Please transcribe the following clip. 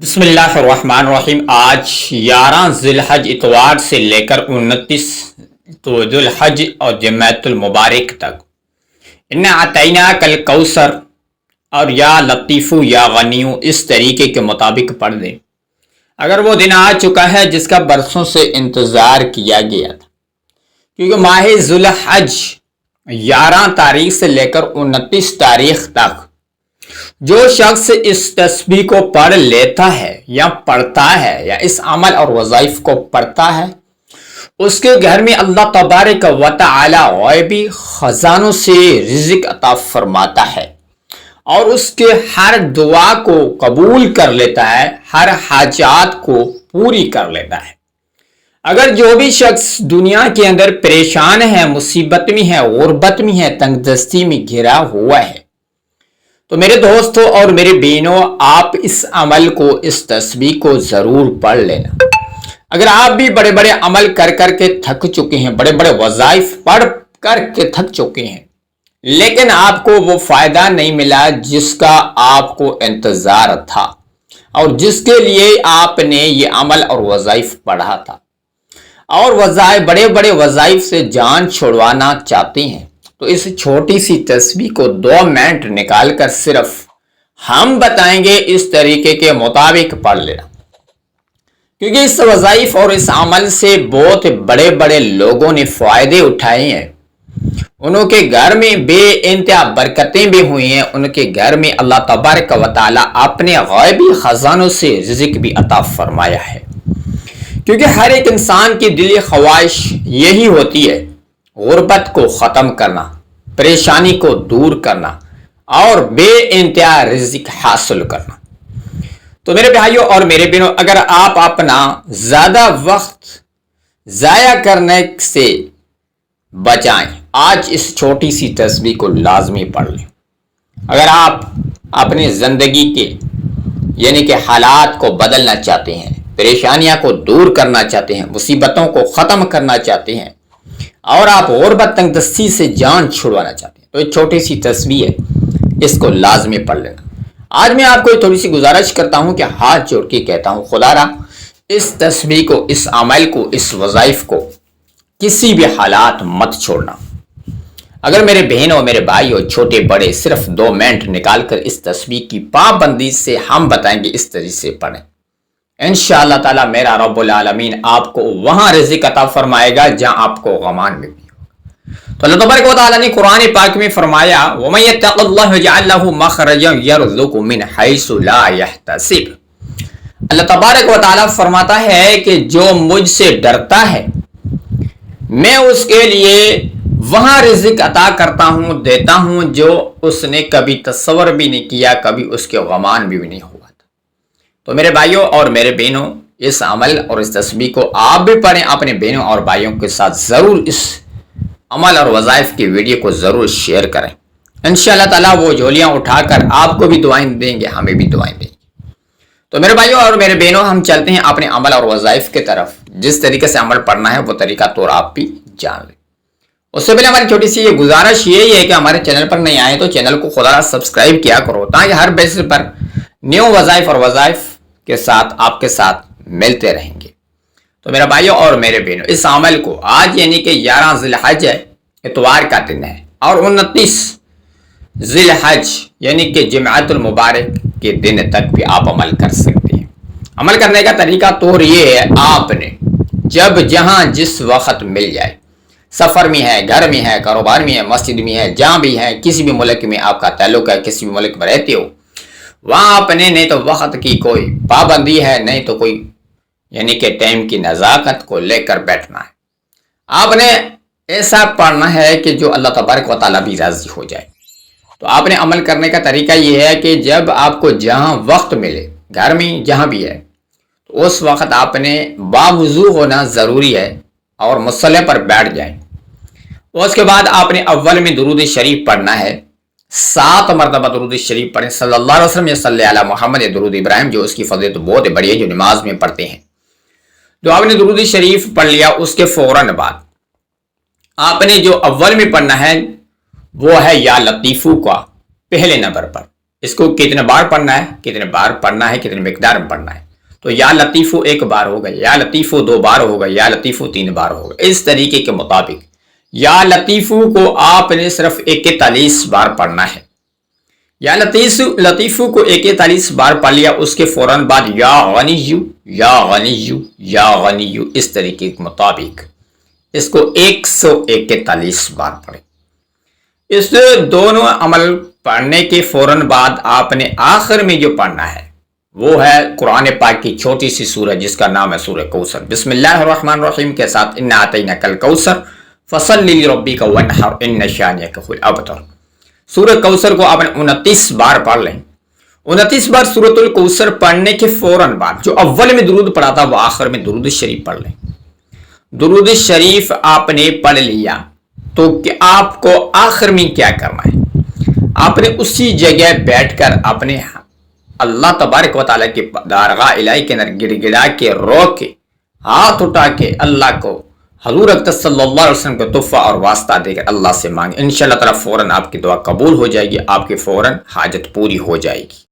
بسم اللہ الرحمن الرحیم۔ آج 11 ذی الحج اتوار سے لے کر 29 ذی الحج اور جمعۃ المبارک تک انا اعطیناک الکوثر اور یا لطیفو یا غنیو اس طریقے کے مطابق پڑھ دیں۔ اگر وہ دن آ چکا ہے جس کا برسوں سے انتظار کیا گیا تھا، کیونکہ ماہ ذی الحج 11 تاریخ سے لے کر 29 تاریخ تک جو شخص اس تسبیح کو پڑھ لیتا ہے یا پڑھتا ہے یا اس عمل اور وظائف کو پڑھتا ہے، اس کے گھر میں اللہ تبارک و تعالی غیبی خزانوں سے رزق عطا فرماتا ہے اور اس کے ہر دعا کو قبول کر لیتا ہے، ہر حاجات کو پوری کر لیتا ہے۔ اگر جو بھی شخص دنیا کے اندر پریشان ہے، مصیبت میں ہے، غربت میں ہے، تنگ دستی میں گھرا ہوا ہے، تو میرے دوستوں اور میرے بہنوں، آپ اس عمل کو، اس تسبیح کو ضرور پڑھ لینا۔ اگر آپ بھی بڑے بڑے عمل کر کر کے تھک چکے ہیں، بڑے بڑے وظائف پڑھ کر کے تھک چکے ہیں، لیکن آپ کو وہ فائدہ نہیں ملا جس کا آپ کو انتظار تھا اور جس کے لیے آپ نے یہ عمل اور وظائف پڑھا تھا، اور بڑے بڑے وظائف سے جان چھڑوانا چاہتے ہیں، تو اس چھوٹی سی تسبیح کو 2 منٹ نکال کر صرف ہم بتائیں گے اس طریقے کے مطابق پڑھ لینا، کیونکہ اس وظائف اور اس عمل سے بہت بڑے بڑے لوگوں نے فائدے اٹھائے ہیں، انہوں کے گھر میں بے انتہا برکتیں بھی ہوئی ہیں، ان کے گھر میں اللہ تبارک و تعالی اپنے غیبی خزانوں سے رزق بھی عطا فرمایا ہے۔ کیونکہ ہر ایک انسان کی دلی خواہش یہی ہوتی ہے، غربت کو ختم کرنا، پریشانی کو دور کرنا اور بے انتہا رزق حاصل کرنا۔ تو میرے بھائیوں اور میرے بہنوں، اگر آپ اپنا زیادہ وقت ضائع کرنے سے بچائیں، آج اس چھوٹی سی تسبیح کو لازمی پڑھ لیں۔ اگر آپ اپنی زندگی کے یعنی کہ حالات کو بدلنا چاہتے ہیں، پریشانیاں کو دور کرنا چاہتے ہیں، مصیبتوں کو ختم کرنا چاہتے ہیں، اور آپ غربت تنگ دستی سے جان چھڑوانا چاہتے ہیں، تو ایک چھوٹی سی تسبیح ہے، اس کو لازمی پڑھ لینا۔ آج میں آپ کو تھوڑی سی گزارش کرتا ہوں کہ ہاتھ جوڑ کے کہتا ہوں، خدا را اس تسبیح کو، اس عمل کو، اس وظائف کو کسی بھی حالات مت چھوڑنا۔ اگر میرے بہنوں، میرے بھائیوں، چھوٹے بڑے صرف 2 منٹ نکال کر اس تسبیح کی پابندی سے ہم بتائیں گے اس طریقے سے پڑھیں، انشاءاللہ تعالی میرا رب العالمین آپ کو وہاں رزق عطا فرمائے گا جہاں آپ کو غمان میں بھی ہوگا۔ تو اللہ تبارک و تعالی نے قرآن پاک میں فرمایا، وَمَن يَتَّقِ اللَّهَ يَجْعَل لَّهُ مَخْرَجًا وَيَرْزُقْهُ مِنْ حَيْثُ لَا يَحْتَسِبُ۔ اللہ تبارک و تعالی فرماتا ہے کہ جو مجھ سے ڈرتا ہے، میں اس کے لیے وہاں رزق عطا کرتا ہوں، دیتا ہوں جو اس نے کبھی تصور بھی نہیں کیا، کبھی اس کے غمان بھی نہیں ہوا تھا۔ تو میرے بھائیوں اور میرے بہنوں، اس عمل اور اس تسبیح کو آپ بھی پڑھیں، اپنے بہنوں اور بھائیوں کے ساتھ ضرور اس عمل اور وظائف کی ویڈیو کو ضرور شیئر کریں۔ انشاءاللہ تعالیٰ وہ جھولیاں اٹھا کر آپ کو بھی دعائیں دیں گے، ہمیں بھی دعائیں دیں گے۔ تو میرے بھائیوں اور میرے بہنوں، ہم چلتے ہیں اپنے عمل اور وظائف کی طرف۔ جس طریقے سے عمل پڑھنا ہے وہ طریقہ تو آپ بھی جان لیں۔ اس سے پہلے ہماری چھوٹی سی یہ گزارش یہی ہے کہ ہمارے چینل پر نہیں آئے تو چینل کو خدا سبسکرائب کیا کرو، تاکہ ہر بیسس پر نیو وظائف اور وظائف کے ساتھ آپ کے ساتھ ملتے رہیں گے۔ تو میرا بھائیوں اور میرے بہنوں، اس عمل کو آج یعنی کہ 11 ذی الحج ہے، اتوار کا دن ہے، اور 29 ذی الحج یعنی کہ جمعۃ المبارک کے دن تک بھی آپ عمل کر سکتے ہیں۔ عمل کرنے کا طریقہ تو یہ ہے، آپ نے جب جہاں جس وقت مل جائے، سفر میں ہے، گھر میں ہے، کاروبار میں ہے، مسجد میں ہے، جہاں بھی ہے، کسی بھی ملک میں آپ کا تعلق ہے، کسی بھی ملک میں رہتے ہو، وہاں آپ نے نہیں تو وقت کی کوئی پابندی ہے، نہیں تو کوئی یعنی کہ ٹائم کی نزاکت کو لے کر بیٹھنا ہے۔ آپ نے ایسا پڑھنا ہے کہ جو اللہ تبارک و تعالیٰ بھی راضی ہو جائے۔ تو آپ نے عمل کرنے کا طریقہ یہ ہے کہ جب آپ کو جہاں وقت ملے، گھر میں جہاں بھی ہے، تو اس وقت آپ نے باوضو ہونا ضروری ہے اور مصلی پر بیٹھ جائیں۔ اس کے بعد آپ نے اول میں درود شریف پڑھنا ہے، 7 مرتبہ درود شریف پڑھیں، صلی اللہ علیہ وسلم یا صلی علی محمد یا درود ابراہیم، جو اس کی فضیلت بہت بڑی ہے، جو نماز میں پڑھتے ہیں۔ تو آپ نے درود شریف پڑھ لیا، اس کے فوراً بعد آپ نے جو اول میں پڑھنا ہے وہ ہے یا لطیفو کا پہلے نمبر پر، اس کو کتنے بار پڑھنا ہے، کتنے بار پڑھنا ہے، کتنے مقدار میں پڑھنا ہے. تو یا لطیفو ایک بار ہوگا، یا لطیفو دو بار ہوگا، یا لطیفو تین بار ہوگا. اس طریقے کے مطابق یا لطیفو کو آپ نے صرف 41 بار پڑھنا ہے. یا لطیفو کو 41 بار پڑھ لیا، اس کے فوراً بعد یا غنیو یا غنیو یا غنیو، اس طریقے کے مطابق اس کو 141 بار پڑھیں. اس دونوں عمل پڑھنے کے فوراً بعد آپ نے آخر میں جو پڑھنا ہے وہ ہے قرآن پاک کی چھوٹی سی سورہ جس کا نام ہے سورہ کوثر. بسم اللہ الرحمن الرحیم کے ساتھ انا اعطیناک الکوثر فصلی لربک وانحر ان شانئک هو الابتر. سورہ کوثر کو آپ نے 29 بار پڑھ لیں. 29 بار سورۃ الکوثر پڑھنے کے فوراً بعد جو اول میں درود پڑھا تھا وہ آخر میں درود شریف پڑھ لیں. درود شریف آپ نے پڑھ لیا تو کہ آپ کو آخر میں کیا کرنا ہے، آپ نے اسی جگہ بیٹھ کر اپنے اللہ تبارک و تعالیٰ کی بارگاہ الہی کے اندر گڑ گڑا کے رو کے ہاتھ اٹھا کے اللہ کو حضور اقدس صلی اللہ علیہ وسلم کو تحفہ اور واسطہ دے کر اللہ سے مانگے. انشاءاللہ تعالیٰ فوراً آپ کی دعا قبول ہو جائے گی، آپ کی فوراً حاجت پوری ہو جائے گی.